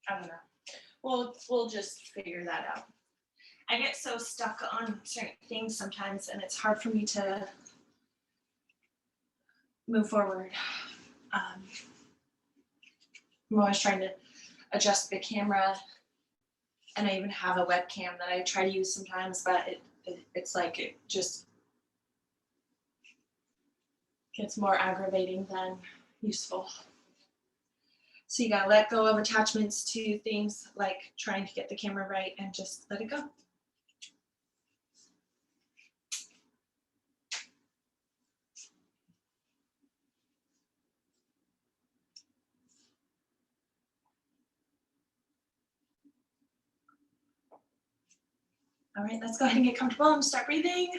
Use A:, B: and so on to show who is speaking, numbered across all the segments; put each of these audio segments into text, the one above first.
A: I don't know. We'll just figure that out. I get so stuck on certain things sometimes, and it's hard for me to move forward. I'm always trying to adjust the camera, and I even have a webcam that I try to use sometimes, but it's like it just gets more aggravating than useful. So you gotta let go of attachments to things like trying to get the camera right and just let it go. All right, let's go ahead and get comfortable and start breathing.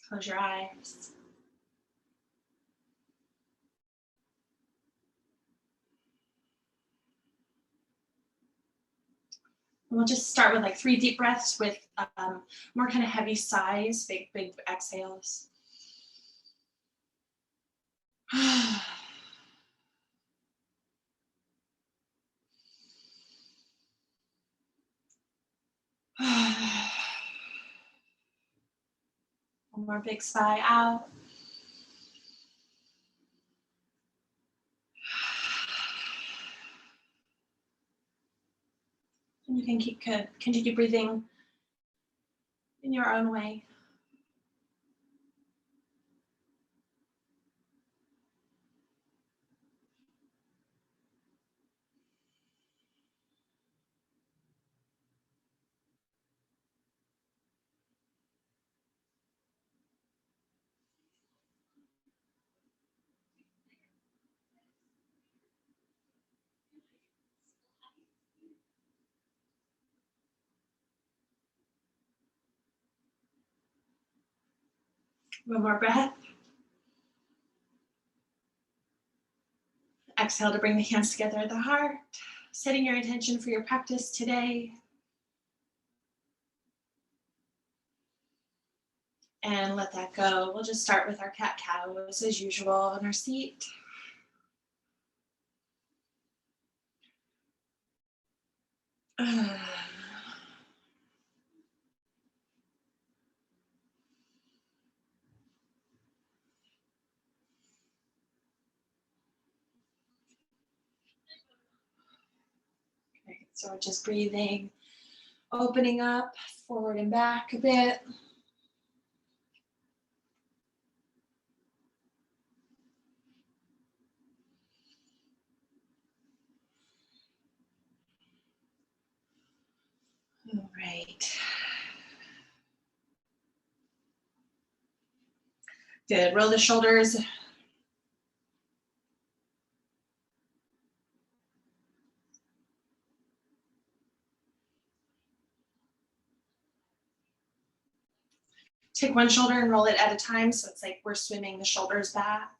A: Close your eyes. And we'll just start with like 3 deep breaths with more kind of heavy sighs, big exhales. One more big sigh out. And you can continue breathing in your own way. One more breath. Exhale to bring the hands together at the heart, setting your intention for your practice today. And let that go. We'll just start with our cat-cows as usual on our seat. Okay, so just breathing, opening up forward and back a bit. All right. Good. Roll the shoulders. Take one shoulder and roll it at a time, so it's like we're swimming the shoulders back.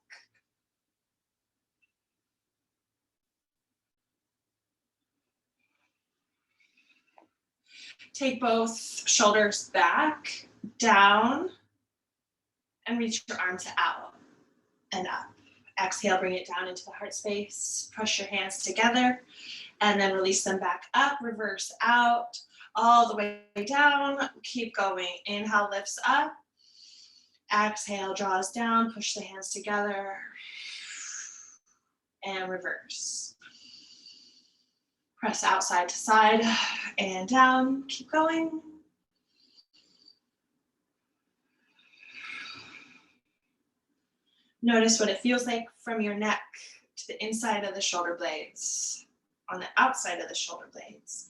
A: Take both shoulders back, down, and reach your arms out and up. Exhale, bring it down into the heart space. Push your hands together and then release them back up, reverse out, all the way down. Keep going. Inhale, lifts up. Exhale, draws down, push the hands together and reverse. Press out side to side and down. Keep going. Notice what it feels like from your neck to the inside of the shoulder blades, on the outside of the shoulder blades.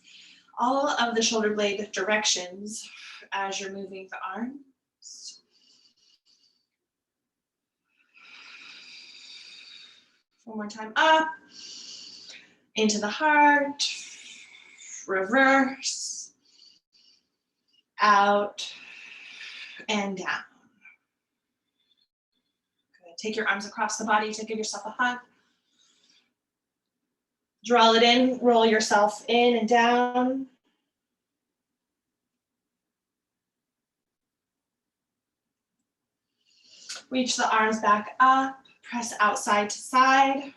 A: All of the shoulder blade directions as you're moving the arms. One more time, up, into the heart, reverse, out, and down. Good. Take your arms across the body to give yourself a hug. Draw it in, roll yourself in and down. Reach the arms back up, Press outside to side.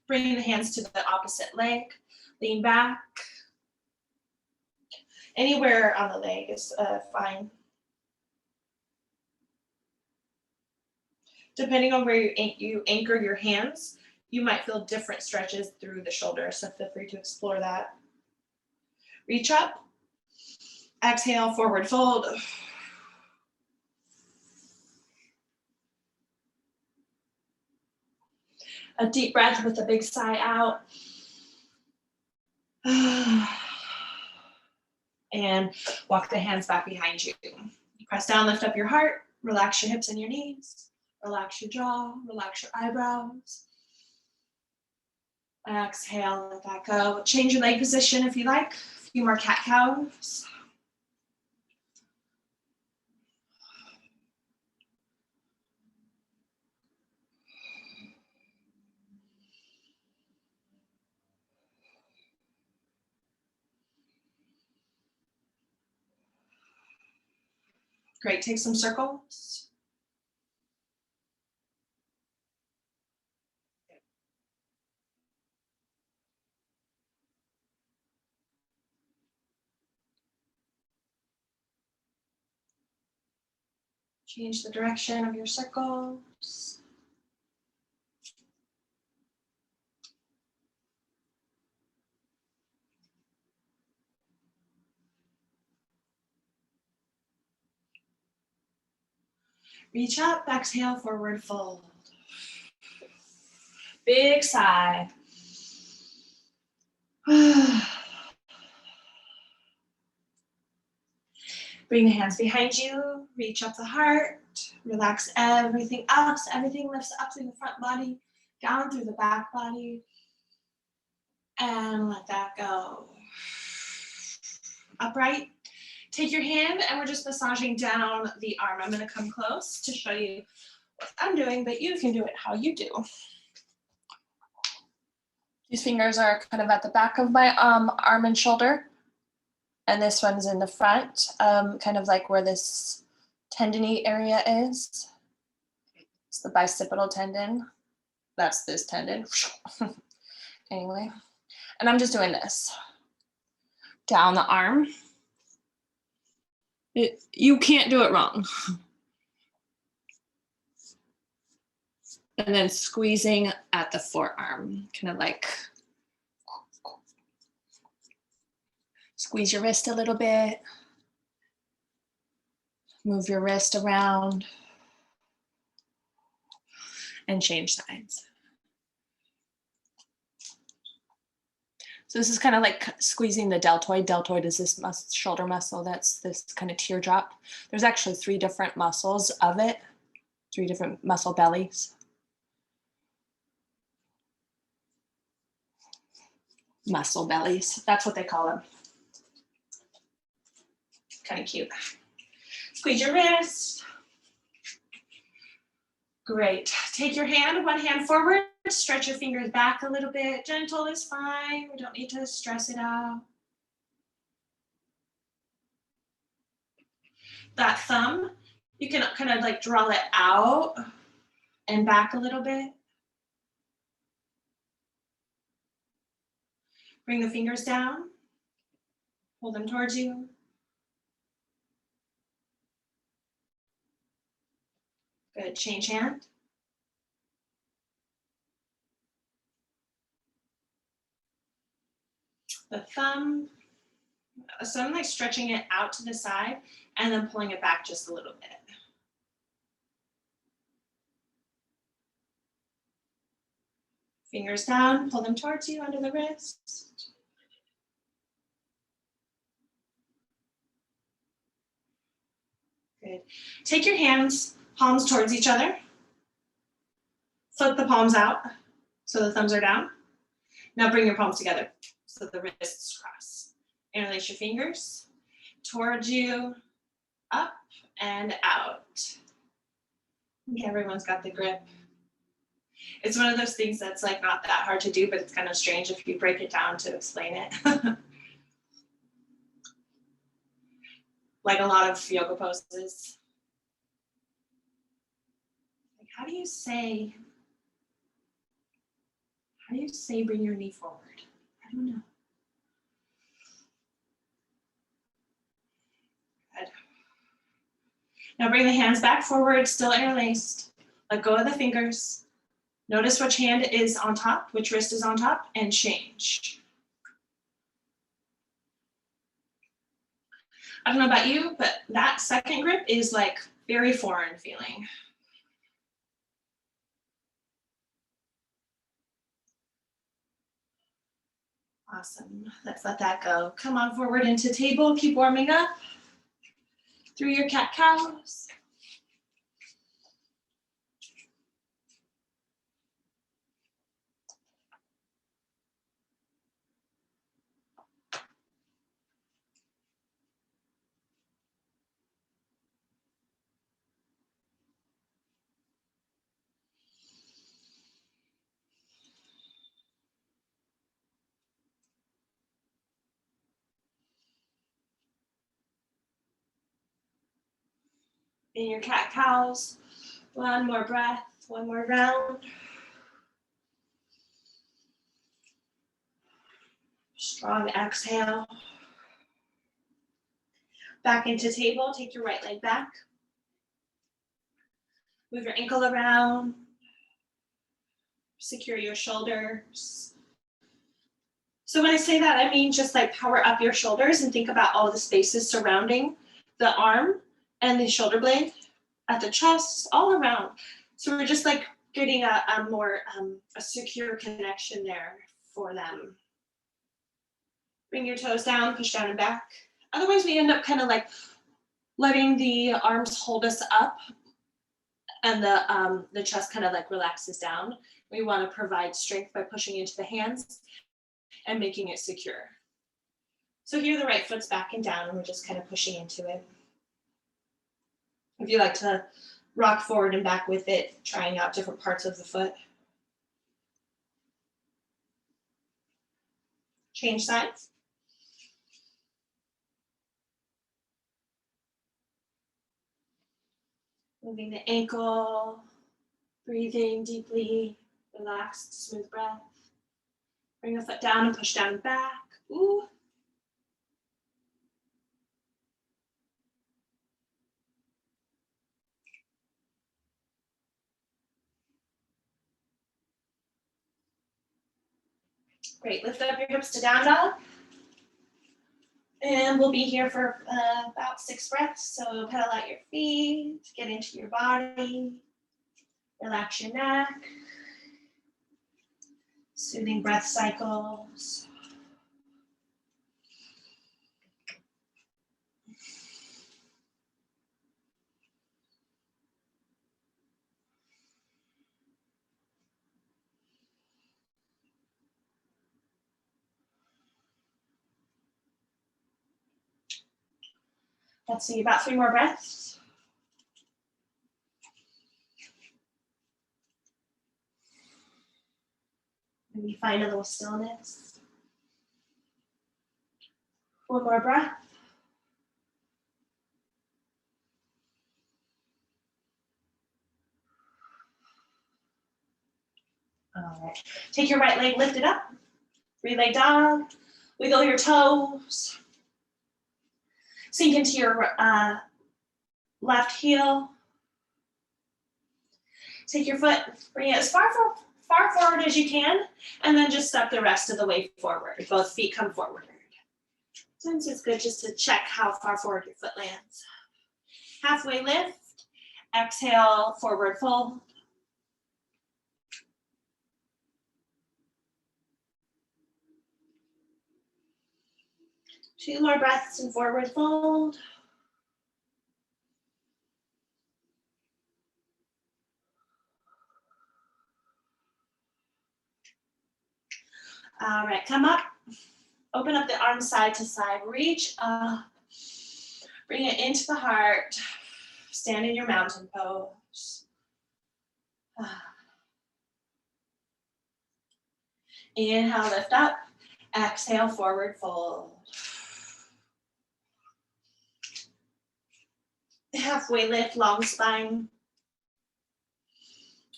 A: Bring the hands to the opposite leg. Lean back. Anywhere on the leg is fine. Depending on where you anchor your hands, you might feel different stretches through the shoulder, so feel free to explore that. Reach up. Exhale, forward fold. A deep breath with a big sigh out. And walk the hands back behind you. Press down, lift up your heart. Relax your hips and your knees. Relax your jaw. Relax your eyebrows. Exhale, let that go. Change your leg position if you like. A few more cat-cows. Great, take some circles. Change the direction of your circles. Reach up, exhale, forward fold. Big sigh. Bring the hands behind you, reach up the heart, relax everything up, so everything lifts up through the front body, down through the back body, and let that go. Upright. Take your hand and we're just massaging down the arm. I'm gonna come close to show you what I'm doing, but you can do it how you do. These fingers are kind of at the back of my arm and shoulder. And this one's in the front, kind of like where this tendony area is. It's the bicipital tendon. That's this tendon. Anyway, and I'm just doing this. Down the arm. You can't do it wrong. And then squeezing at the forearm, kind of like squeeze your wrist a little bit. Move your wrist around and change sides. So this is kind of like squeezing the deltoid. Deltoid is this shoulder muscle that's this kind of teardrop. There's actually 3 different muscles of it, 3 different muscle bellies. Muscle bellies, that's what they call them. Kind of cute. Squeeze your wrist. Great. Take your hand, one hand forward, stretch your fingers back a little bit. Gentle is fine. We don't need to stress it out. That thumb, you can kind of like draw it out and back a little bit. Bring the fingers down. Hold them towards you. Good, change hand. The thumb, so I'm like stretching it out to the side and then pulling it back just a little bit. Fingers down, pull them towards you under the wrist. Good. Take your hands, palms towards each other. Flip the palms out so the thumbs are down. Now bring your palms together so the wrists cross. Interlace your fingers towards you, up and out. I think everyone's got the grip. It's one of those things that's like not that hard to do, but it's kind of strange if you break it down to explain it. Like a lot of yoga poses. Like, how do you say How do you say bring your knee forward? I don't know. Good. Now bring the hands back forward, still interlaced. Let go of the fingers. Notice which hand is on top, which wrist is on top, and change. I don't know about you, but that second grip is like very foreign feeling. Awesome. Let's let that go. Come on forward into table. Keep warming up through your cat-cows. In your cat-cows. One more breath, one more round. Strong exhale. Back into table, take your right leg back. Move your ankle around. Secure your shoulders. So when I say that, I mean just like power up your shoulders and think about all the spaces surrounding the arm and the shoulder blade at the chest, all around. So we're just like getting a more a secure connection there for them. Bring your toes down, push down and back. Otherwise we end up kind of like letting the arms hold us up and the chest kind of like relaxes down. We want to provide strength by pushing into the hands and making it secure. So here the right foot's back and down and we're just kind of pushing into it. If you like to rock forward and back with it, trying out different parts of the foot. Change sides. Moving the ankle, breathing deeply, relaxed, smooth breath. Bring the foot down and push down and back. Ooh. Great, lift up your hips to down dog. And we'll be here for about 6 breaths. So pedal out your feet, get into your body, relax your neck, soothing breath cycles. Let's see, about 3 more breaths. Maybe find a little stillness. 1 more breath. All right, take your right leg, lift it up. 3-leg dog, wiggle your toes. Sink into your left heel. Take your foot, bring it as far forward as you can, and then just step the rest of the way forward. Both feet come forward. Sometimes it's good just to check how far forward your foot lands. Halfway lift, exhale, forward fold. Two more breaths and forward fold. All right, come up. Open up the arms side to side. Reach up. Bring it into the heart. Stand in your mountain pose. Inhale, lift up. Exhale, forward fold. Halfway lift, long spine.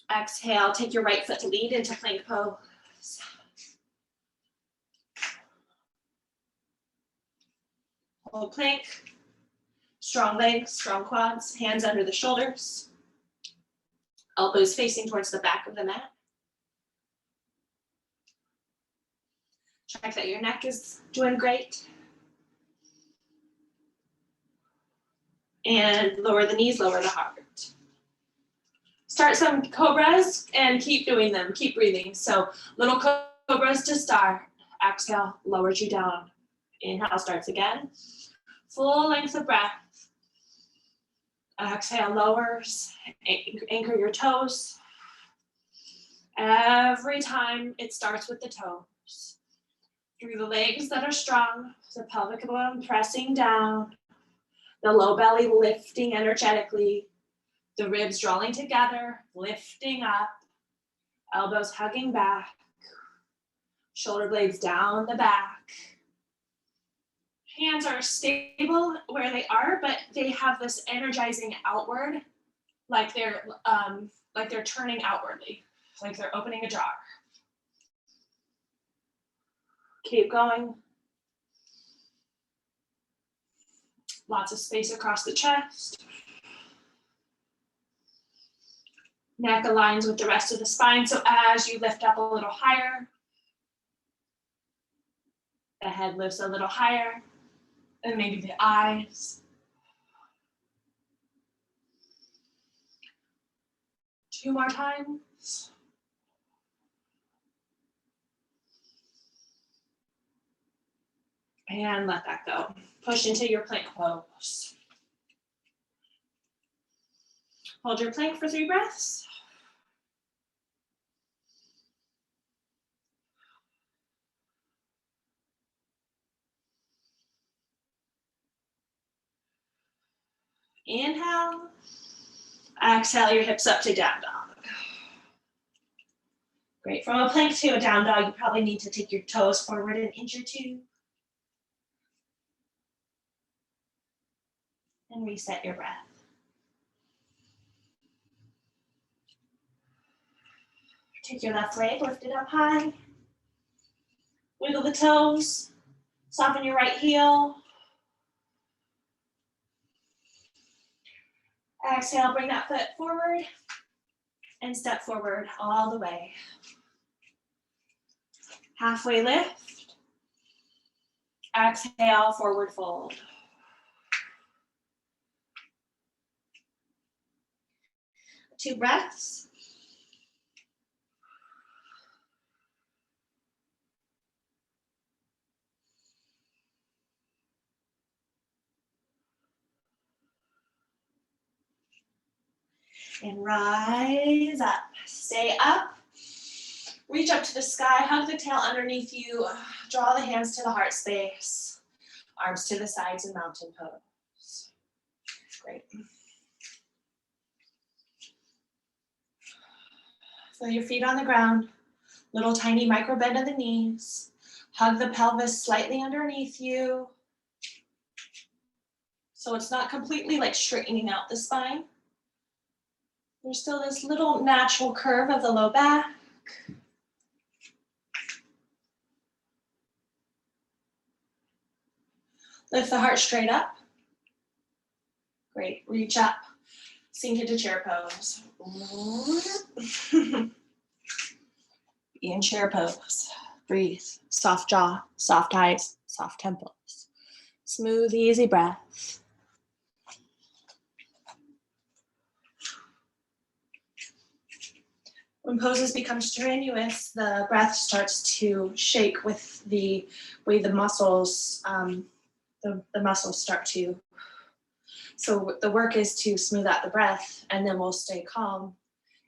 A: Exhale, take your right foot to lead into plank pose. breaths. Hold plank. Strong legs, strong quads, hands under the shoulders. Elbows facing towards the back of the mat. Check that your neck is doing great. And lower the knees, lower the heart. Start some cobras and keep doing them, keep breathing. So little cobras to start. Exhale, lowers you down. Inhale starts again. Full length of breath. Exhale, lowers, anchor your toes. Every time it starts with the toes. Through the legs that are strong, the pelvic bone pressing down, the low belly lifting energetically, the ribs drawing together, lifting up, elbows hugging back, shoulder blades down the back. Hands are stable where they are, but they have this energizing outward, like they're turning outwardly, like they're opening a jar. Keep going. Lots of space across the chest. Neck aligns with the rest of the spine, so as you lift up a little higher, the head lifts a little higher, and maybe the eyes. Two more times. And let that go. Push into your plank pose. Hold your plank for 3 breaths. Inhale. Exhale your hips up to down dog. Great. From a plank to a down dog, you probably need to take your toes forward an inch or 2. And reset your breath. Take your left leg, lift it up high. Wiggle the toes. Soften your right heel. Exhale, bring that foot forward and step forward all the way. Halfway lift. Exhale, forward fold. Two breaths. And rise up. Stay up. Reach up to the sky. Hug the tail underneath you. Draw the hands to the heart space. Arms to the sides in mountain pose. Great. Feel your feet on the ground. Little tiny micro bend of the knees. Hug the pelvis slightly underneath you. So it's not completely like straightening out the spine. There's still this little natural curve of the low back. Lift the heart straight up. Great, reach up. Sink into chair pose. Be in chair pose. Breathe. Soft jaw, soft eyes, soft temples. Smooth, easy breath. When poses become strenuous, the breath starts to shake with the way the muscles, the muscles start to. So the work is to smooth out the breath, and then we'll stay calm,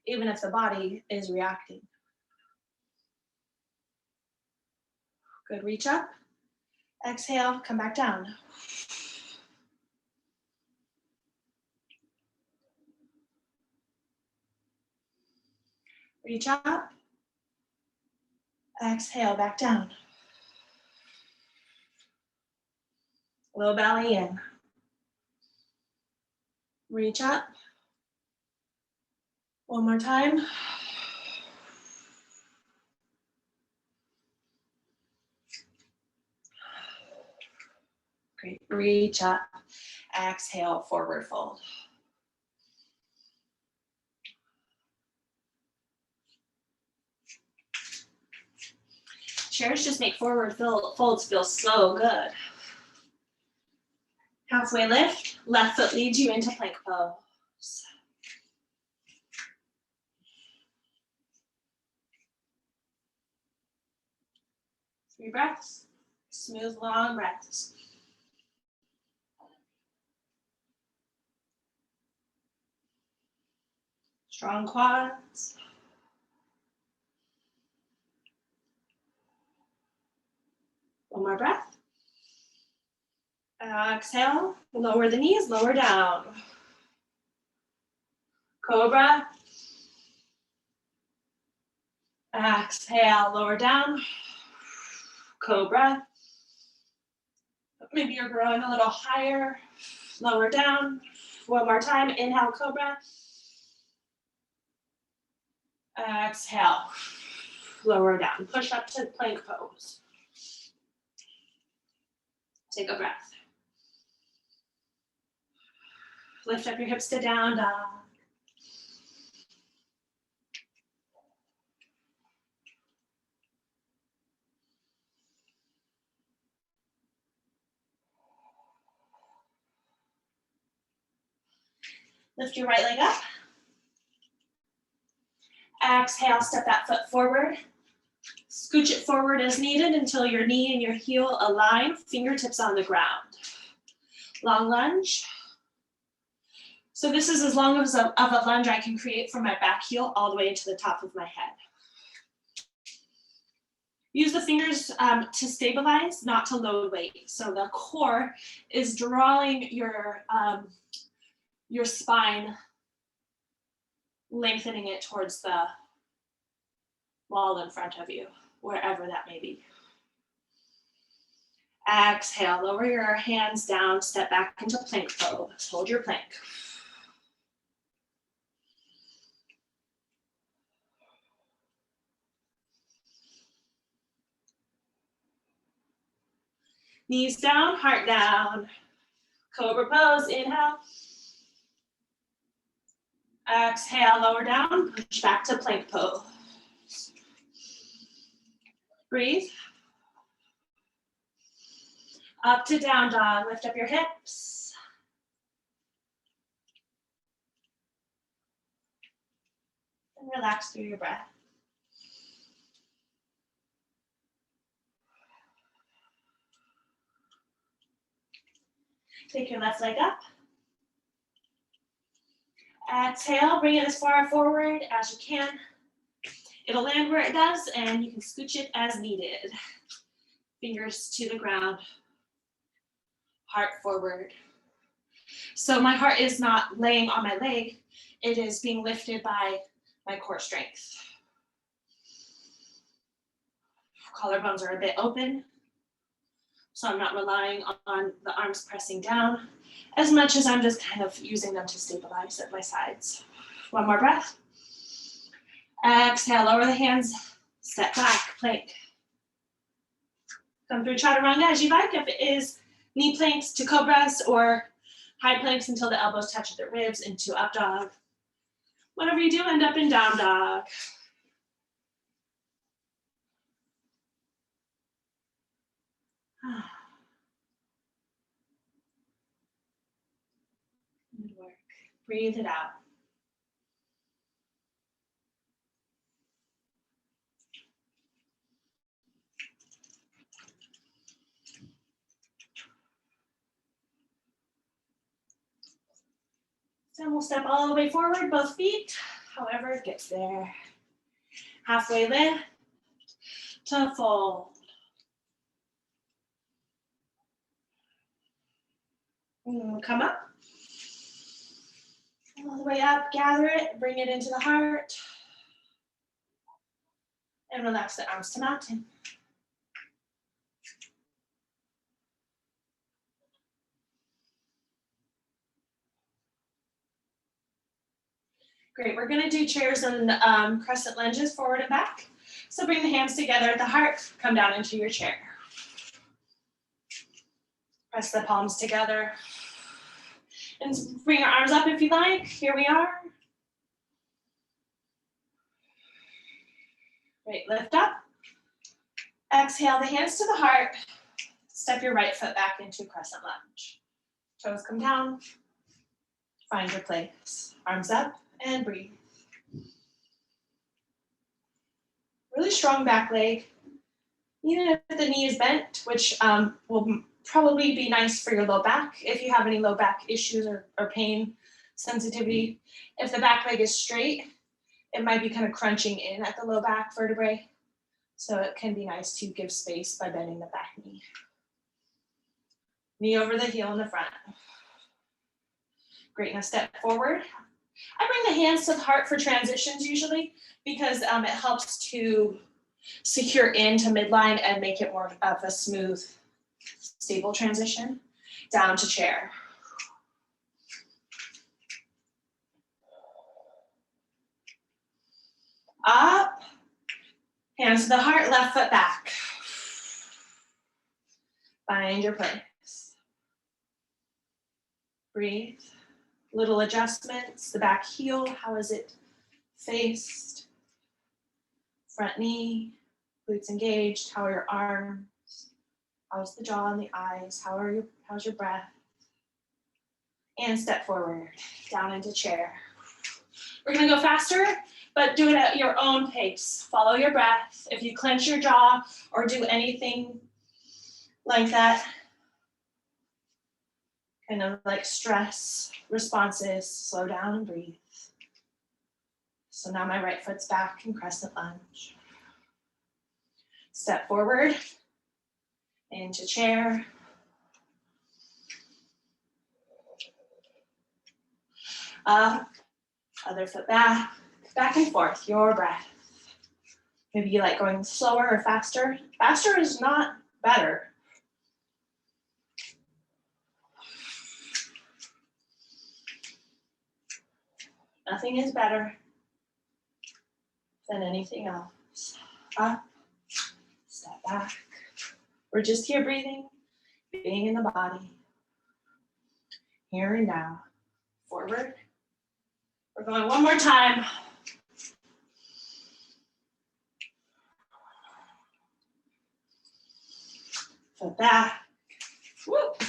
A: even if the body is reacting. Good, reach up. Exhale, come back down. Reach up. Exhale, back down. Low belly in. Reach up. One more time. Great, reach up, exhale, forward fold. Chairs just make forward folds feel so good. Halfway lift, left foot leads you into plank pose. 3 breaths, smooth, long breaths. Strong quads. One more breath. Exhale, lower the knees, lower down. Cobra. Exhale, lower down. Cobra. Maybe you're growing a little higher, lower down. One more time, inhale, cobra. Exhale, lower down. Push up to plank pose. Take a breath. Lift up your hips to down dog. Lift your right leg up. Exhale, step that foot forward. Scooch it forward as needed until your knee and your heel align, fingertips on the ground. Long lunge. So this is as long as of a lunge I can create from my back heel all the way into the top of my head. Use the fingers to stabilize, not to load weight. So the core is drawing your spine, lengthening it towards the wall in front of you, wherever that may be. Exhale, lower your hands down, step back into plank pose. Hold your plank. Knees down, heart down. Cobra pose, inhale. Exhale, lower down, push back to plank pose. Breathe. Up to down dog, lift up your hips. And relax through your breath. Take your left leg up. Exhale, bring it as far forward as you can. It'll land where it does, and you can scooch it as needed. Fingers to the ground. Heart forward. So my heart is not laying on my leg. It is being lifted by my core strength. Collarbones are a bit open, so I'm not relying on the arms pressing down as much as I'm just kind of using them to stabilize at my sides. One more breath. Exhale, lower the hands, step back, plank. Come through chaturanga as you like. If it is knee planks to cobras or high planks until the elbows touch the ribs into up dog. Whatever you do, end up in down dog. Good work. Breathe it out. Then we'll step all the way forward, both feet, however it gets there. Halfway lift to fold. Come up. All the way up, gather it, bring it into the heart. And relax the arms to mountain. Great, we're gonna do chairs and crescent lunges forward and back. So bring the hands together at the heart, come down into your chair. Press the palms together. And bring your arms up if you like. Here we are. Great, lift up. Exhale the hands to the heart. Step your right foot back into crescent lunge. Toes come down. Find your place. Arms up and breathe. Really strong back leg. Even if the knee is bent, which will probably be nice for your low back if you have any low back issues or pain sensitivity. If the back leg is straight, it might be kind of crunching in at the low back vertebrae. So it can be nice to give space by bending the back knee. Knee over the heel in the front. Great, now step forward. I bring the hands to the heart for transitions usually because it helps to secure into midline and make it more of a smooth, stable transition. Down to chair. Up, hands to the heart, left foot back. Find your place. Breathe. Little adjustments. The back heel, how is it faced? Front knee, glutes engaged. How are your arms? How's the jaw and the eyes? How's your breath? And step forward, down into chair. We're gonna go faster, but do it at your own pace. Follow your breath. If you clench your jaw or do anything like that, kind of like stress responses, slow down and breathe. So now my right foot's back in crescent lunge. Step forward into chair. Up, other foot back and forth, your breath. Maybe you like going slower or faster. Faster is not better. Nothing is better than anything else. Up, step back. We're just here breathing, being in the body. Here and now. Forward. We're going one more time. Foot back. Whoop.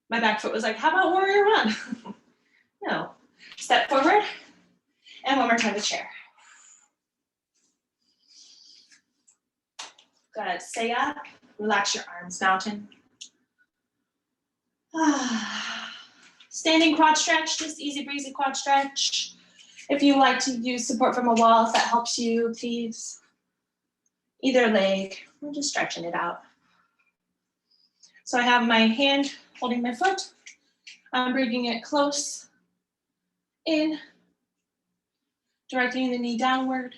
A: My back foot was like, how about warrior one? No. Step forward. And one more time to chair. Good. Stay up. Relax your arms, mountain. Standing quad stretch, just easy breezy quad stretch. If you like to use support from a wall, if that helps you, please. Either leg, we're just stretching it out. So I have my hand holding my foot. I'm bringing it close in, directing the knee downward.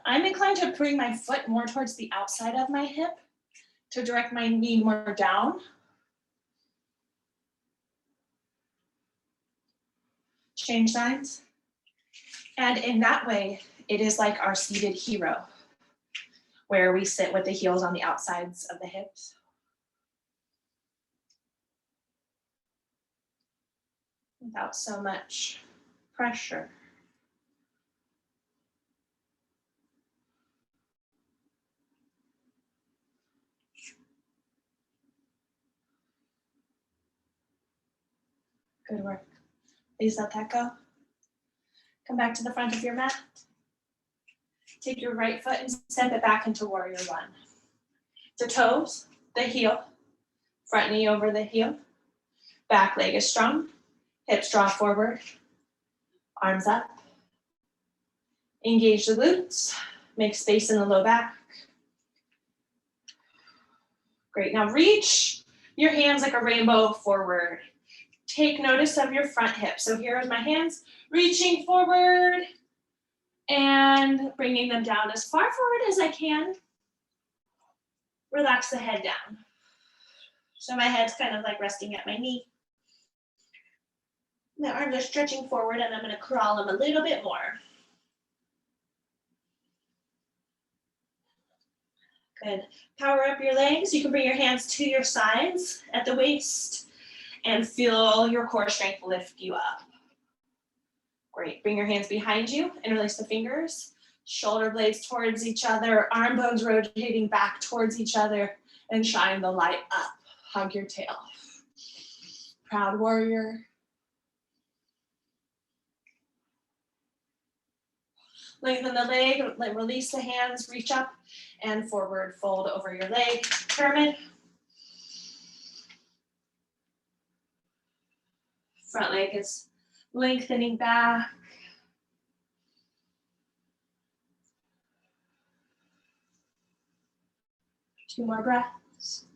A: I'm inclined to bring my foot more towards the outside of my hip to direct my knee more down. Change sides. And in that way, it is like our seated hero, where we sit with the heels on the outsides of the hips. Without so much pressure. Good work. Please let that go. Come back to the front of your mat. Take your right foot and step it back into warrior one. The toes, the heel, front knee over the heel. Back leg is strong. Hips draw forward. Arms up. Engage the glutes. Make space in the low back. Great. Now reach your hands like a rainbow forward. Take notice of your front hip. So here are my hands reaching forward And bringing them down as far forward as I can. Relax the head down. So my head's kind of like resting at my knee. My arms are stretching forward and I'm going to crawl them a little bit more. Good. Power up your legs. You can bring your hands to your sides at the waist and feel your core strength lift you up. Great. Bring your hands behind you, interlace the fingers, shoulder blades towards each other, arm bones rotating back towards each other, and shine the light up. Hug your tail. Proud warrior. Lengthen the leg, release the hands, reach up and forward fold over your leg. Pyramid. Front leg is lengthening back. Two more breaths.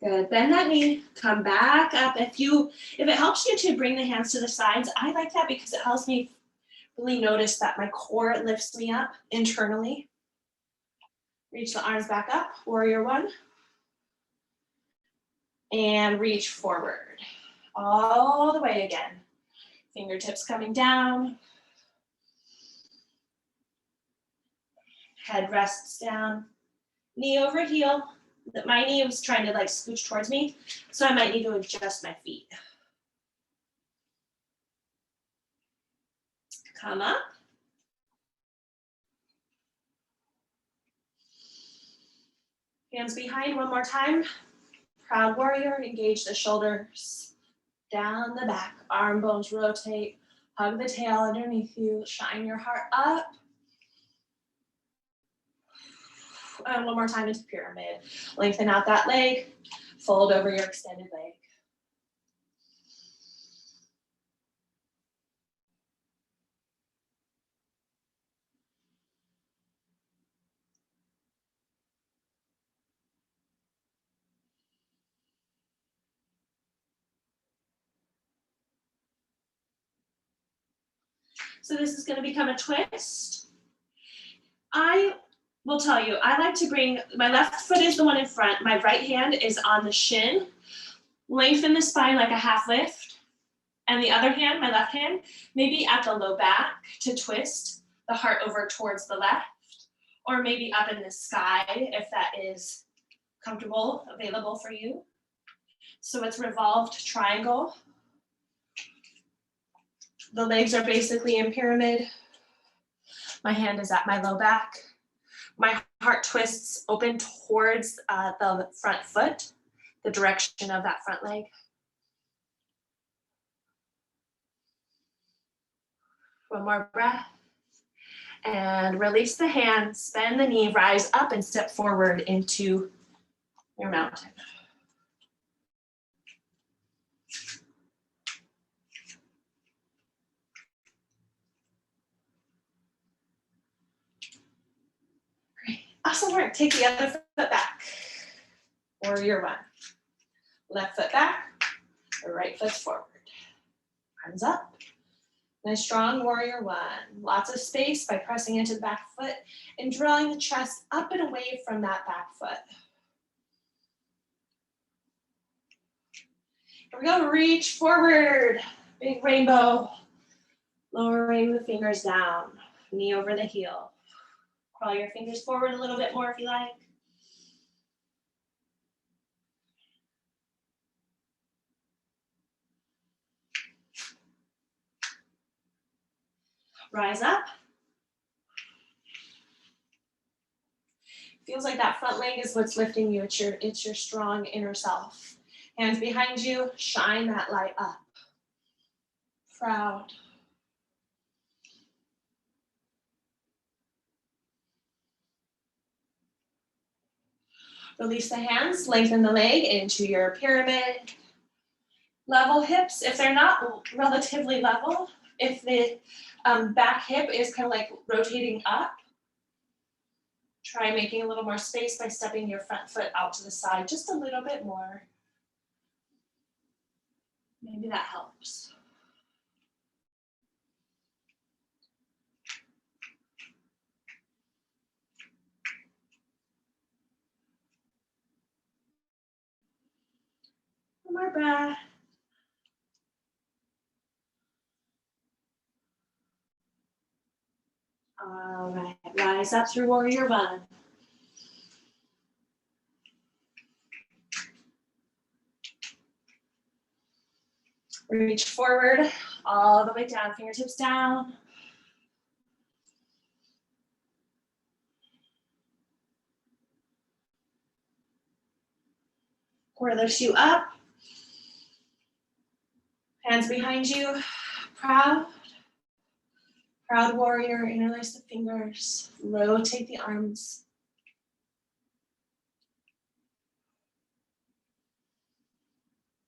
A: Good. Bend that knee, come back up. If it helps you to bring the hands to the sides, I like that because it helps me really notice that my core lifts me up internally. Reach the arms back up, warrior one. And reach forward. All the way again. Fingertips coming down. Head rests down. Knee over heel. My knee was trying to like scooch towards me, so I might need to adjust my feet. Come up. Hands behind one more time. Proud warrior, engage the shoulders, down the back, arm bones rotate, hug the tail underneath you, shine your heart up. And one more time into pyramid. Lengthen out that leg, fold over your extended leg. So this is going to become a twist. I will tell you, I like to bring, my left foot is the one in front, my right hand is on the shin, lengthen the spine like a half lift, and the other hand, my left hand, maybe at the low back to twist the heart over towards the left, or maybe up in the sky if that is comfortable, available for you. So it's revolved triangle. The legs are basically in pyramid. My hand is at my low back. My heart twists open towards the front foot, the direction of that front leg. One more breath. And release the hands, bend the knee, rise up and step forward into your mountain. Great. Awesome work. Take the other foot back. Warrior one. Left foot back, the right foot's forward. Arms up. Nice strong warrior one. Lots of space by pressing into the back foot and drawing the chest up and away from that back foot. Here we go, reach forward. Big rainbow. Lowering the fingers down. Knee over the heel. Crawl your fingers forward a little bit more if you like. Rise up. Feels like that front leg is what's lifting you. It's your strong inner self. Hands behind you, shine that light up. Proud. Release the hands, lengthen the leg into your pyramid. Level hips, if they're not relatively level, if the back hip is kind of like rotating up, Try making a little more space by stepping your front foot out to the side just a little bit more. Maybe that helps. One more breath. All right, rise up through warrior one. Reach forward, all the way down, fingertips down. Core lifts you up. Hands behind you, proud. Proud warrior, interlace the fingers, rotate the arms.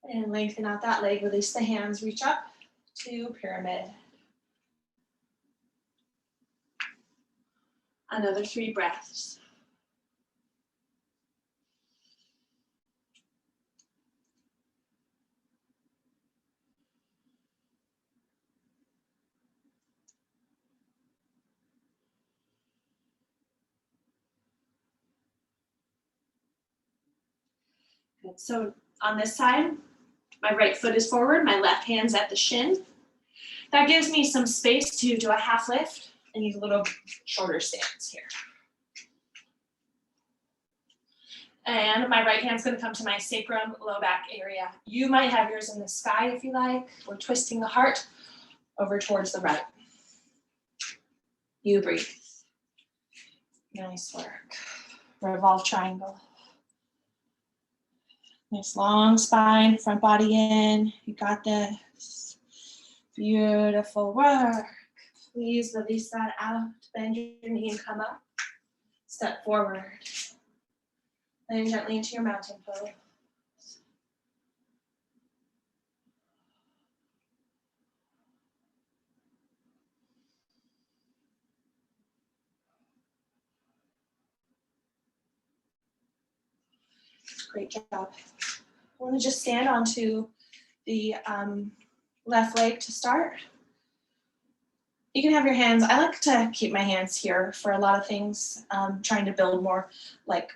A: And lengthen out that leg, release the hands, reach up to pyramid. Another 3 breaths. Good. So on this side, my right foot is forward, my left hand's at the shin. That gives me some space to do a half lift and use a little shorter stance here. And my right hand's gonna come to my sacrum, low back area. You might have yours in the sky if you like. We're twisting the heart over towards the right. You breathe. Nice work. Revolve triangle. Nice long spine, front body in. You got this. Beautiful work. Please release that out. Bend your knee and come up. Step forward. Land gently into your mountain pose. Great job. I want to just stand onto the left leg to start. You can have your hands, I like to keep my hands here for a lot of things, trying to build more like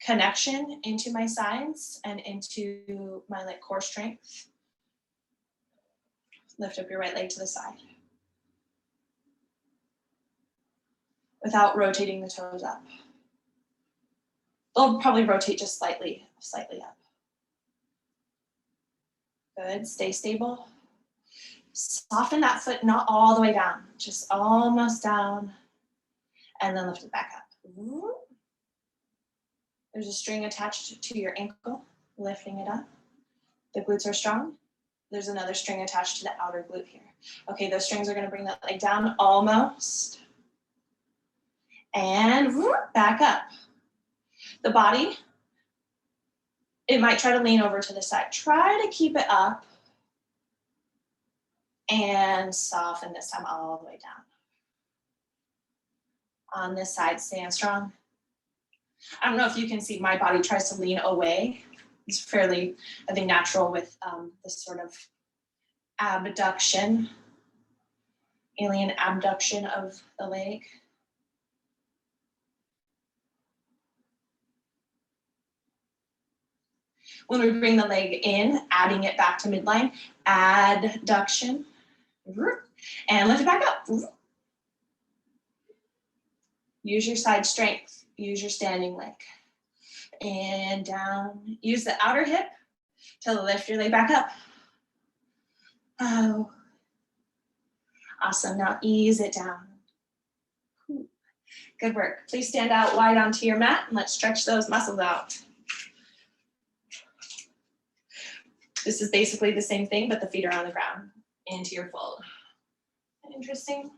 A: connection into my sides and into my like core strength. Lift up your right leg to the side without rotating the toes up. They'll probably rotate just slightly up. Good, stay stable. Soften that foot, not all the way down, just almost down, and then lift it back up. There's a string attached to your ankle, lifting it up. The glutes are strong. There's another string attached to the outer glute here. Okay, those strings are gonna bring that leg down almost. And back up. The body, it might try to lean over to the side. Try to keep it up and soften this time all the way down. On this side, stand strong. I don't know if you can see, my body tries to lean away. It's fairly, I think, natural with this sort of abduction, alien abduction of the leg. When we bring the leg in, adding it back to midline, adduction, and lift it back up. Use your side strength, use your standing leg. And down, use the outer hip to lift your leg back up. Oh, awesome, now ease it down. Good work. Please stand out wide onto your mat and let's stretch those muscles out. This is basically the same thing, but the feet are on the ground into your fold. Interesting.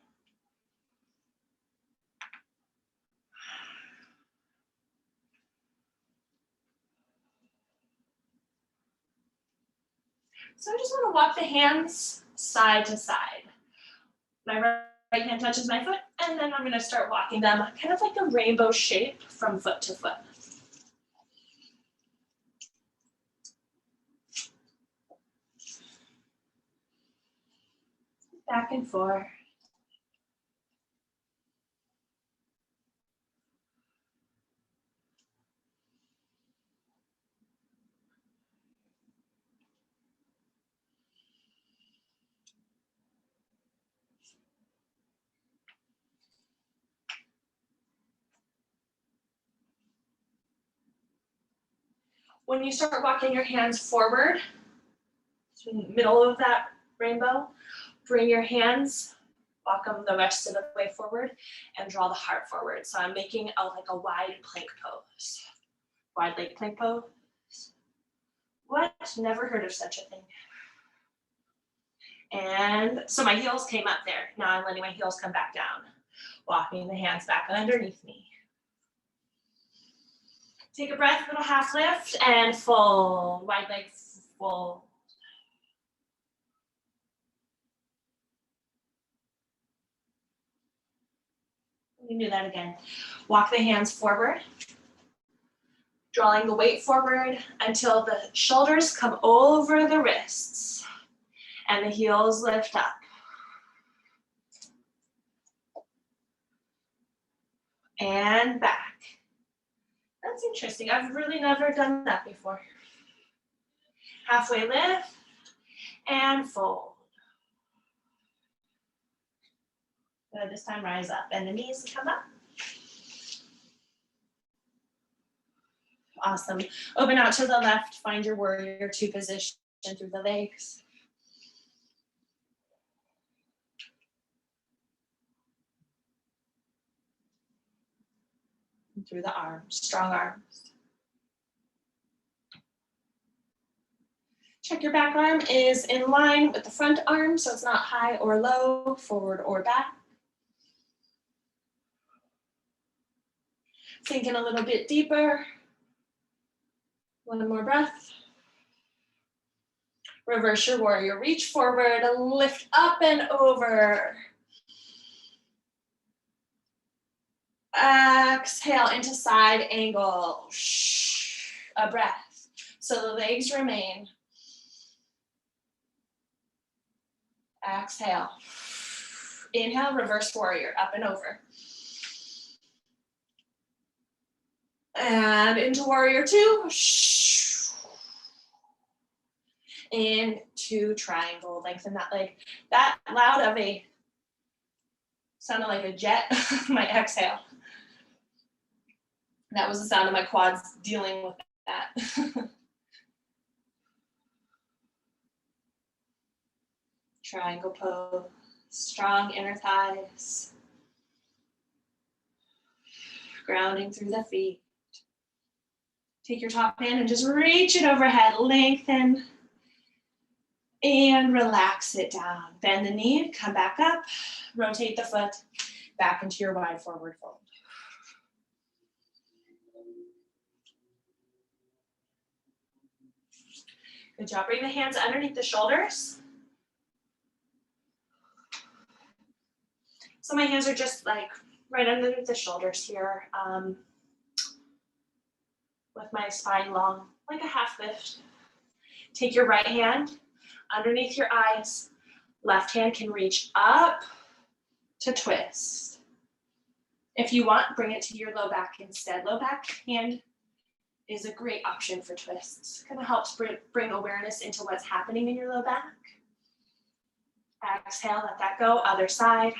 A: So I just want to walk the hands side to side. My right hand touches my foot, and then I'm gonna start walking them kind of like a rainbow shape from foot to foot. Back and forth. When you start walking your hands forward, to the middle of that rainbow, bring your hands, walk them the rest of the way forward, and draw the heart forward. So I'm making like a wide plank pose. Wide leg plank pose. What? Never heard of such a thing. And so my heels came up there. Now I'm letting my heels come back down. Walking the hands back underneath me. Take a breath, little half lift, and full, wide leg, full. We can do that again. Walk the hands forward, drawing the weight forward until the shoulders come over the wrists and the heels lift up. And back. That's interesting. I've really never done that before. Halfway lift and fold. Good, this time rise up and the knees come up. Awesome. Open out to the left, find your warrior two position through the legs. And through the arms, strong arms. Check your back arm is in line with the front arm, so it's not high or low, forward or back. Sink in a little bit deeper. One more breath. Reverse your warrior. Reach forward, lift up and over. Exhale into side angle. A breath. So the legs remain. Exhale. Inhale, reverse warrior, up and over. And into warrior two. Into triangle. Lengthen that leg. That loud of a, sounded like a jet, my exhale. That was the sound of my quads dealing with that. Triangle pose, strong inner thighs. Grounding through the feet. Take your top hand and just reach it overhead, lengthen, and relax it down. Bend the knee, come back up, rotate the foot back into your wide forward fold. Good job. Bring the hands underneath the shoulders. So my hands are just like right underneath the shoulders here, with my spine long, like a half lift. Take your right hand underneath your eyes. Left hand can reach up to twist. If you want, bring it to your low back instead. Low back hand is a great option for twists. Kind of helps bring awareness into what's happening in your low back. Exhale, let that go. Other side.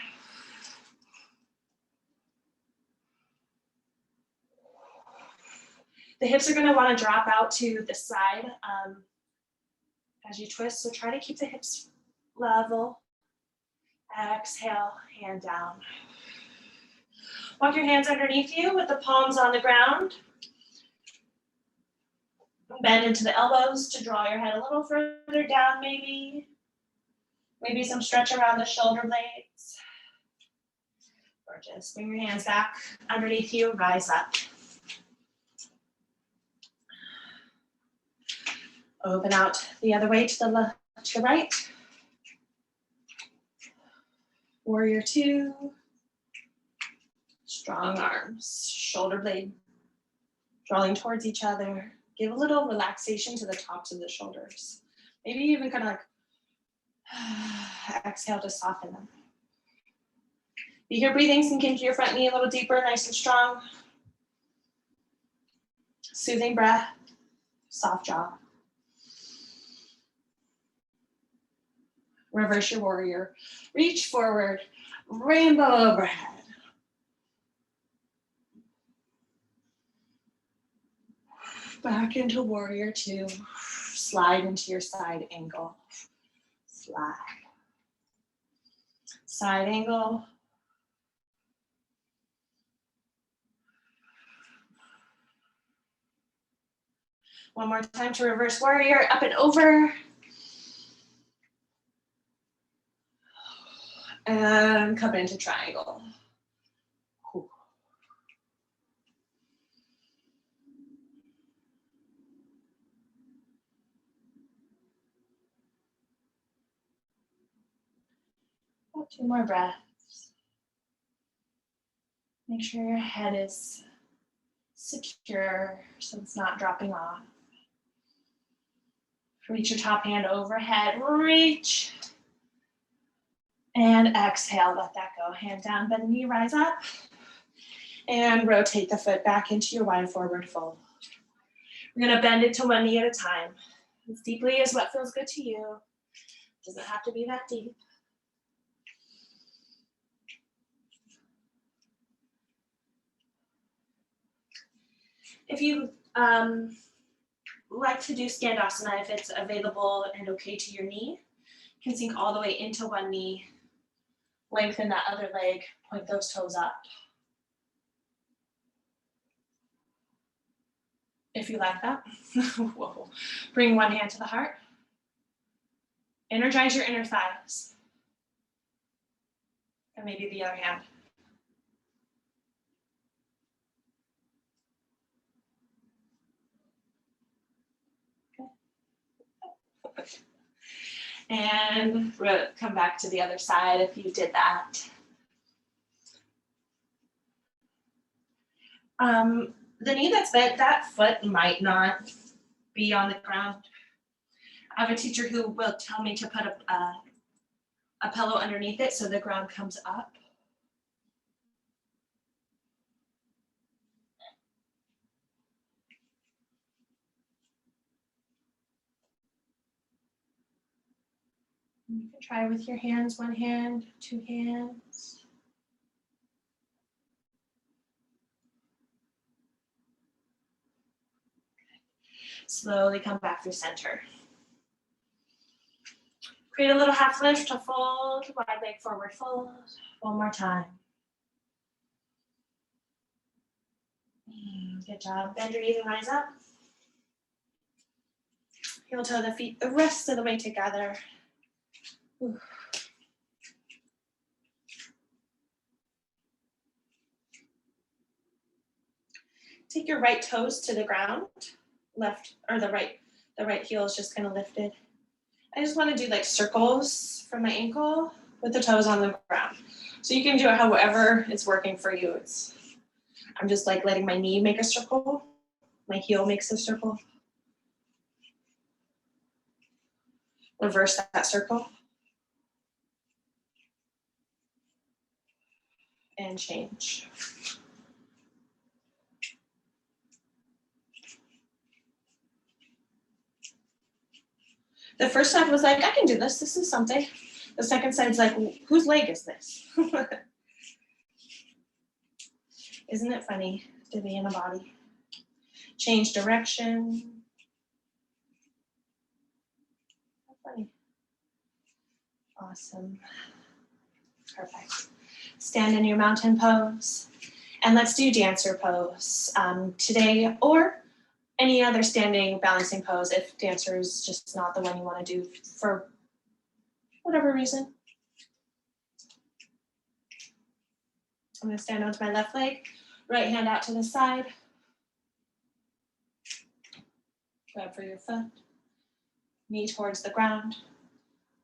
A: The hips are going to want to drop out to the side as you twist, so try to keep the hips level. Exhale, hand down. Walk your hands underneath you with the palms on the ground. Bend into the elbows to draw your head a little further down, maybe. Maybe some stretch around the shoulder blades. Gorgeous. Bring your hands back underneath you, rise up. Open out the other way to the left, to the right. Warrior two. Strong arms, shoulder blade drawing towards each other. Give a little relaxation to the tops of the shoulders. Maybe even kind of like exhale to soften them. Be here breathing, sink into your front knee a little deeper, nice and strong. Soothing breath, soft jaw. Reverse your warrior. Reach forward, rainbow overhead. Back into warrior two. Slide into your side angle. Slide. Side angle. One more time to reverse warrior, up and over. And come into triangle. Two more breaths. Make sure your head is secure so it's not dropping off. Reach your top hand overhead, reach. And exhale, let that go. Hand down, bend the knee, rise up. And rotate the foot back into your wide forward fold. We're gonna bend it to one knee at a time. As deeply as what feels good to you. Doesn't have to be that deep. If you like to do Skandasana, if it's available and okay to your knee, you can sink all the way into one knee, lengthen that other leg, point those toes up. If you like that, whoa. Bring one hand to the heart. Energize your inner thighs. And maybe the other hand. And come back to the other side if you did that. The knee that's bent, that foot might not be on the ground. I have a teacher who will tell me to put a pillow underneath it so the ground comes up. You can try with your hands, one hand, two hands. Slowly come back through center. Create a little half lift to fold, wide leg forward fold. One more time. Good job. Bend your knees and rise up. Heel toe the feet the rest of the way together. Ooh. Take your right toes to the ground. Left or the right heel is just kind of lifted. I just want to do like circles from my ankle with the toes on the ground. So you can do it however it's working for you. I'm just like letting my knee make a circle. My heel makes a circle. Reverse that circle. And change. The first side was like, I can do this. This is something. The second side's like, whose leg is this? Isn't it funny to be in a body? Change direction. Funny. Awesome. Perfect. Stand in your mountain pose. And let's do dancer pose today, or any other standing balancing pose if dancer is just not the one you want to do for whatever reason. I'm going to stand onto my left leg, right hand out to the side. Grab for your foot, knee towards the ground.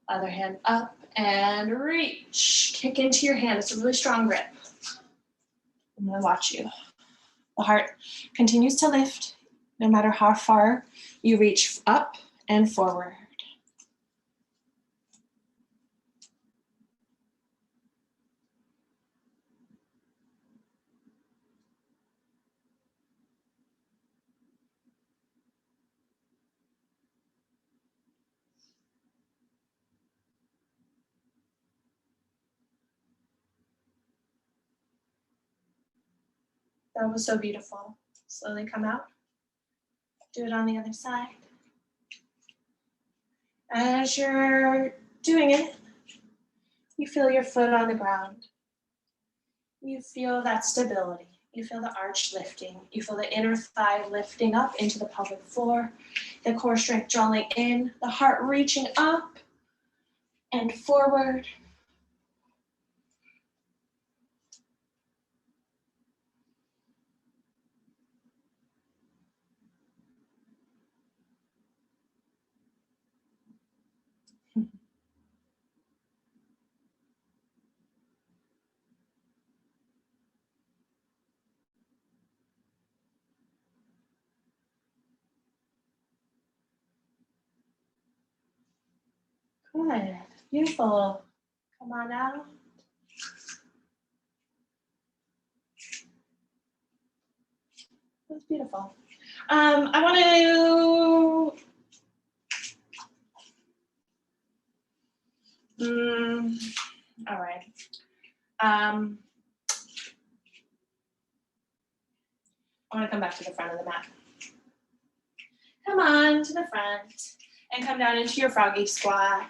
A: Other hand up and reach. Kick into your hand. It's a really strong grip. I'm gonna watch you. The heart continues to lift no matter how far you reach up and forward. That was so beautiful. Slowly come out. Do it on the other side. As you're doing it, you feel your foot on the ground. You feel that stability. You feel the arch lifting. You feel the inner thigh lifting up into the pelvic floor, the core strength drawing in, the heart reaching up and forward. Good, beautiful. Come on out. That's beautiful. I want to, all right. I want to come back to the front of the mat. Come on to the front and come down into your froggy squat.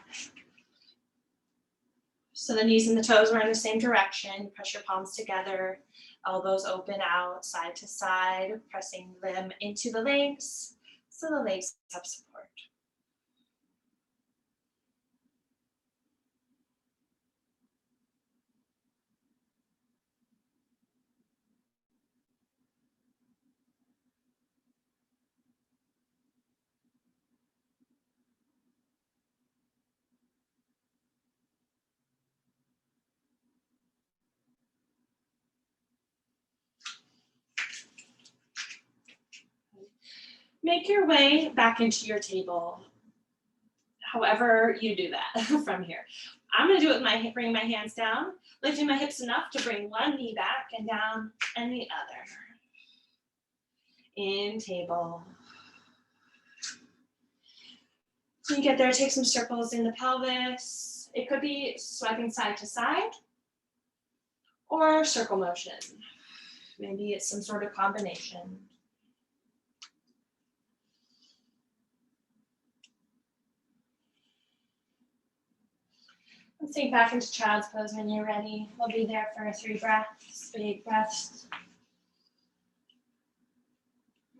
A: So the knees and the toes are in the same direction. Press your palms together, elbows open out, side to side, pressing them into the legs so the legs have support. Make your way back into your table, however you do that from here. I'm gonna do it with bringing my hands down, lifting my hips enough to bring one knee back and down and the other. In table. When you get there, take some circles in the pelvis. It could be swiping side to side or circle motion. Maybe it's some sort of combination. And sink back into child's pose when you're ready. We'll be there for 3 breaths, big breaths.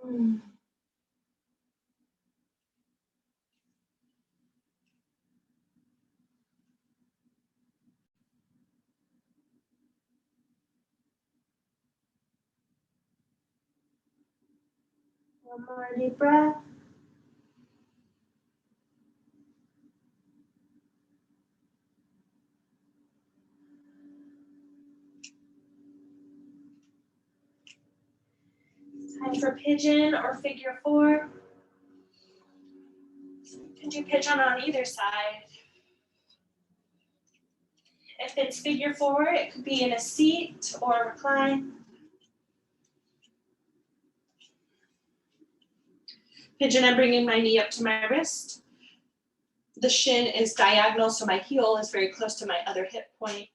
A: One more deep breath. Time for pigeon or figure 4. You can do pigeon on either side. If it's figure 4, it could be in a seat or recline. Pigeon, I'm bringing my knee up to my wrist. The shin is diagonal, so my heel is very close to my other hip point.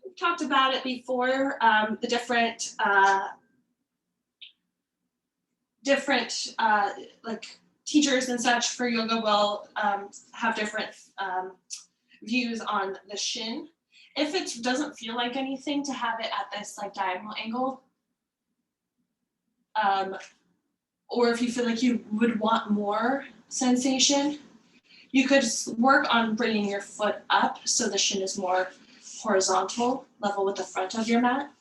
A: We've talked about it before, the different like teachers and such for yoga will have different views on the shin. If it doesn't feel like anything to have it at this like diagonal angle, or if you feel like you would want more sensation, you could work on bringing your foot up so the shin is more horizontal, level with the front of your mat.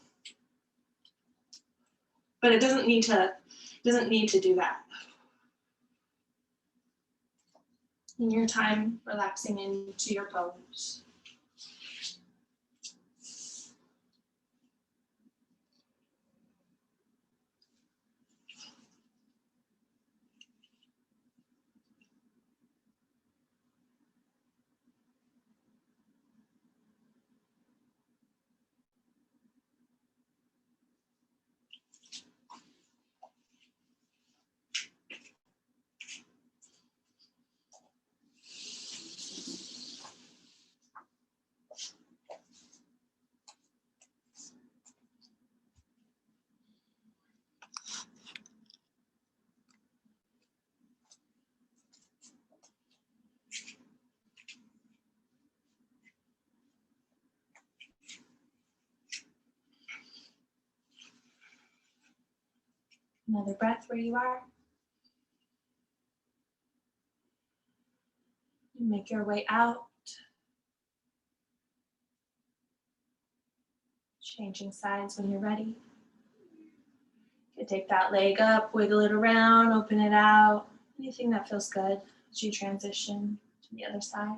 A: But it doesn't need to do that. taking your time, relaxing into your pose. Another breath where you are. You make your way out. Changing sides when you're ready. You can take that leg up, wiggle it around, open it out. Anything that feels good as you transition to the other side.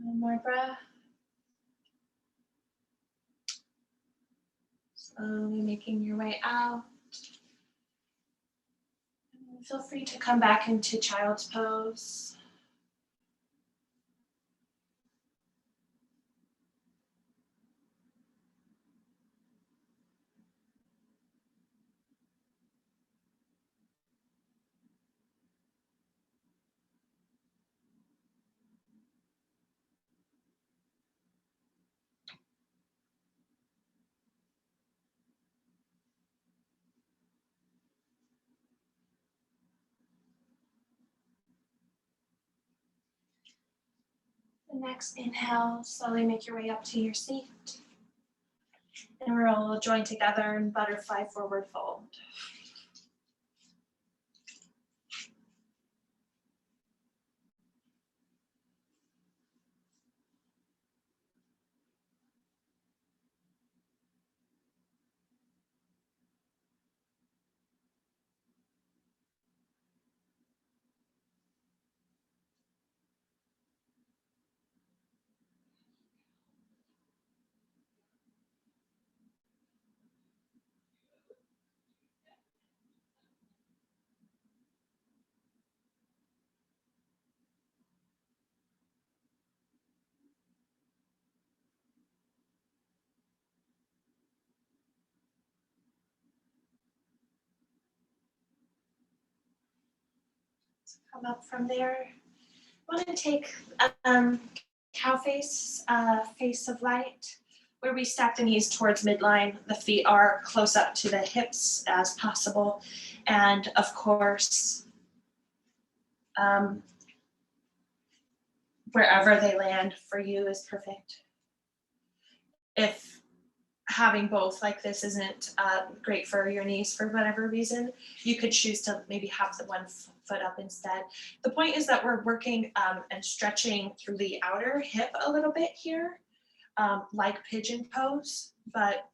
A: One more breath. Slowly making your way out. And feel free to come back into child's pose. The next inhale, slowly make your way up to your seat. And we'll join together in butterfly forward fold. Come up from there. I want to take cow face, face of light, where we stack the knees towards midline. The feet are close up to the hips as possible. And of course, wherever they land for you is perfect. If having both, like this isn't great for your knees for whatever reason, you could choose to maybe have the one foot up instead. The point is that we're working and stretching through the outer hip a little bit here, like pigeon pose, but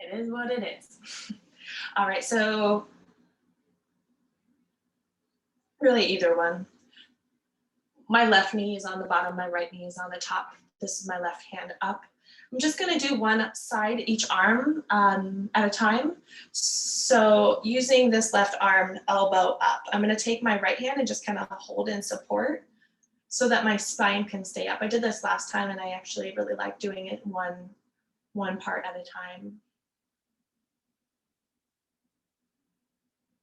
A: it is what it is. All right, so really either one. My left knee is on the bottom, my right knee is on the top. This is my left hand up. I'm just gonna do one side each arm at a time. So using this left arm, elbow up, I'm gonna take my right hand and just kind of hold in support so that my spine can stay up. I did this last time and I actually really like doing it one part at a time.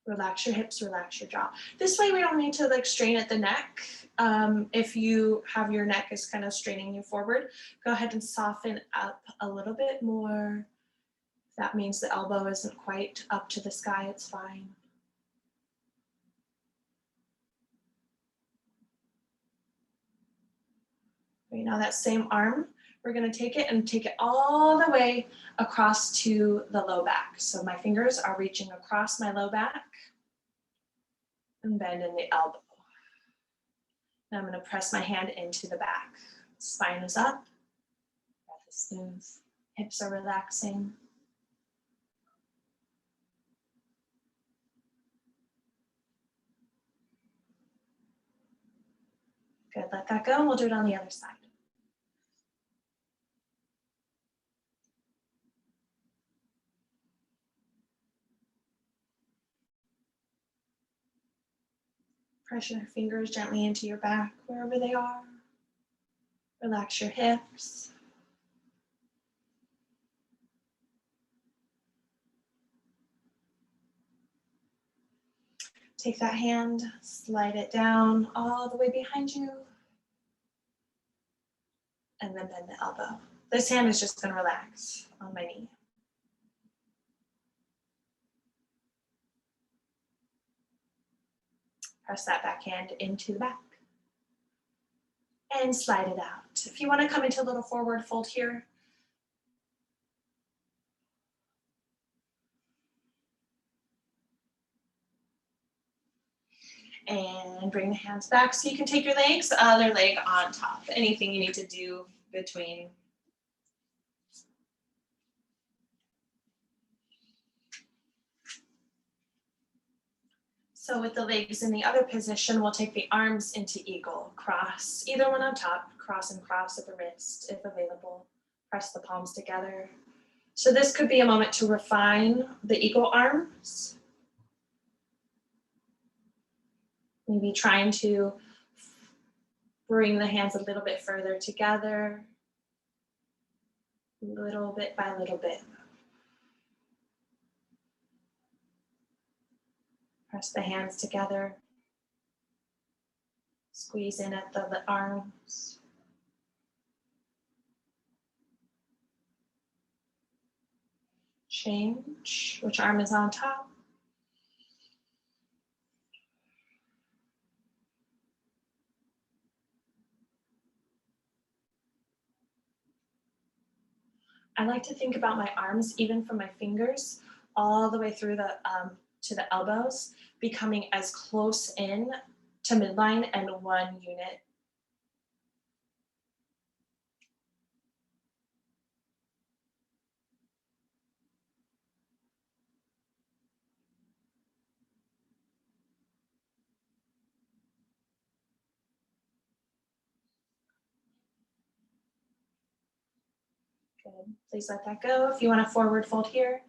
A: Relax your hips, relax your jaw. This way we don't need to like strain at the neck. If you have your neck is kind of straining you forward, go ahead and soften up a little bit more. If that means the elbow isn't quite up to the sky, it's fine. Right now that same arm, we're gonna take it all the way across to the low back. So my fingers are reaching across my low back and bend in the elbow. Now I'm going to press my hand into the back. Spine is up, breath is smooth, hips are relaxing. Good, let that go and we'll do it on the other side. Press your fingers gently into your back, wherever they are. Relax your hips. Take that hand, slide it down all the way behind you, and then bend the elbow. This hand is just going to relax on my knee. Press that back hand into the back. And slide it out. If you want to come into a little forward fold here, and bring the hands back so you can take your legs, other leg on top. Anything you need to do between. So with the legs in the other position, we'll take the arms into eagle, cross, either one on top, cross and cross at the wrist if available. Press the palms together. So this could be a moment to refine the eagle arms. Maybe trying to bring the hands a little bit further together, little bit by little bit. Press the hands together. Squeeze in at the arms. Change which arm is on top. I like to think about my arms, even from my fingers, all the way through the to the elbows, becoming as close in to midline and one unit. Good. Please let that go. If you want a forward fold here.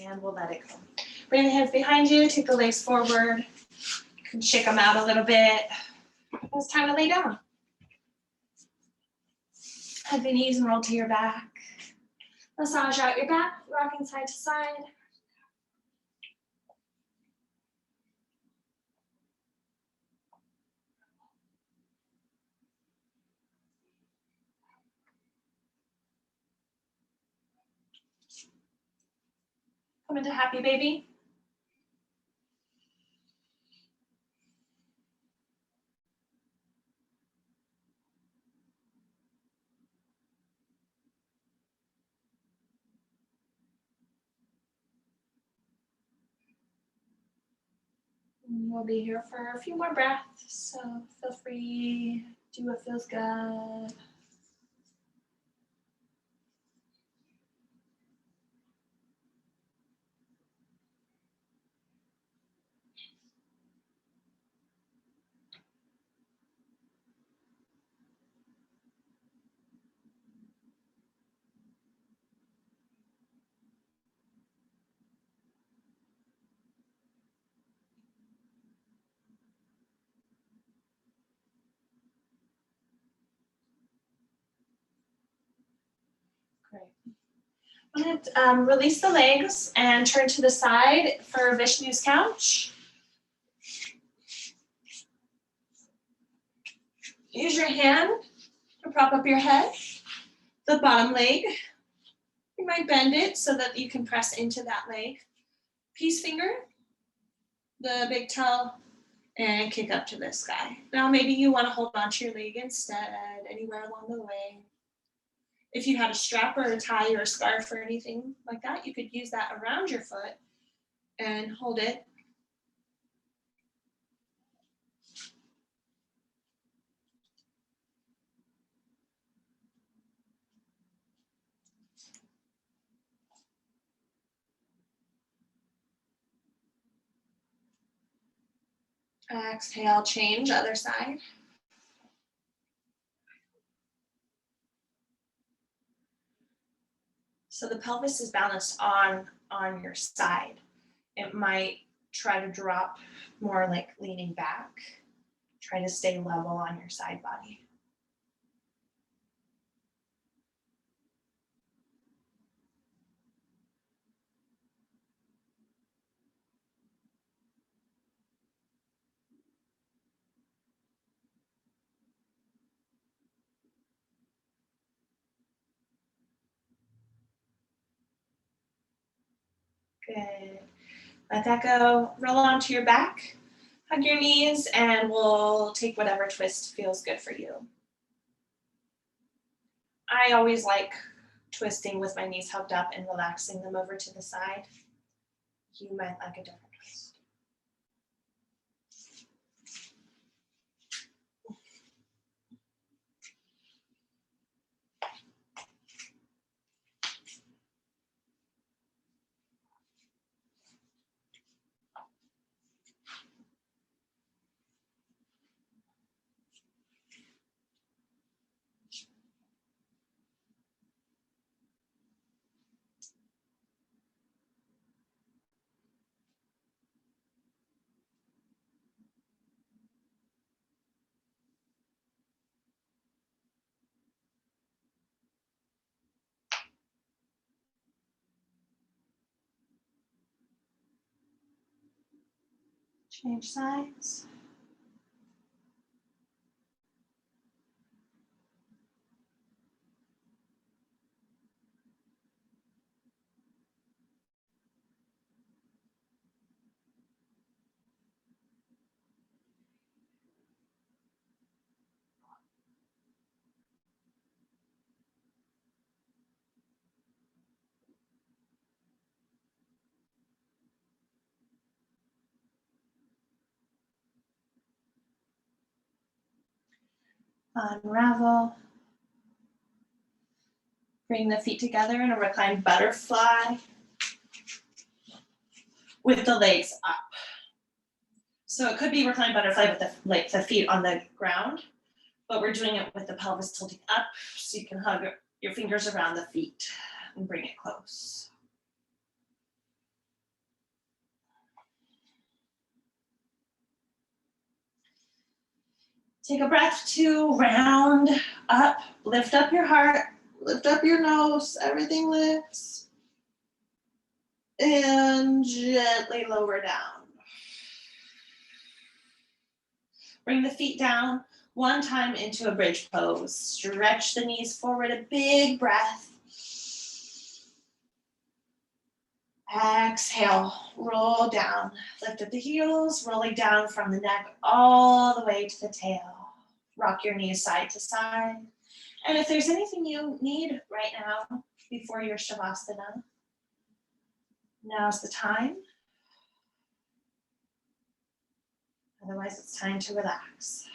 A: And we'll let it go. Bring the hands behind you, take the legs forward. You can shake them out a little bit. It's time to lay down. Hug the knees and roll to your back. Massage out your back, rocking side to side. Come into happy baby. We'll be here for a few more breaths, so feel free, do what feels good. Great. I'm going to release the legs and turn to the side for Vishnu's couch. Use your hand to prop up your head. The bottom leg, you might bend it so that you can press into that leg. Peace finger, the big toe, and kick up to the sky. Now maybe you want to hold on to your leg instead, anywhere along the way. If you had a strap or a tie or a scarf or anything like that, you could use that around your foot and hold it. Exhale, change, other side. So the pelvis is balanced on your side. It might try to drop more like leaning back. Try to stay level on your side body. Good. Let that go. Roll onto your back. Hug your knees and we'll take whatever twist feels good for you. I always like twisting with my knees hugged up and relaxing them over to the side. You might like a different twist. Change sides. Unravel. Bring the feet together in a reclined butterfly with the legs up. So it could be reclined butterfly with the feet on the ground, but we're doing it with the pelvis tilting up so you can hug your fingers around the feet and bring it close. Take a breath to round up, lift up your heart, lift up your nose, everything lifts. And gently lower down. Bring the feet down one time into a bridge pose. Stretch the knees forward, a big breath. Exhale, roll down. Lift up the heels, rolling down from the neck all the way to the tail. Rock your knees side to side. And if there's anything you need right now before your Shavasana, now's the time. Otherwise, it's time to relax.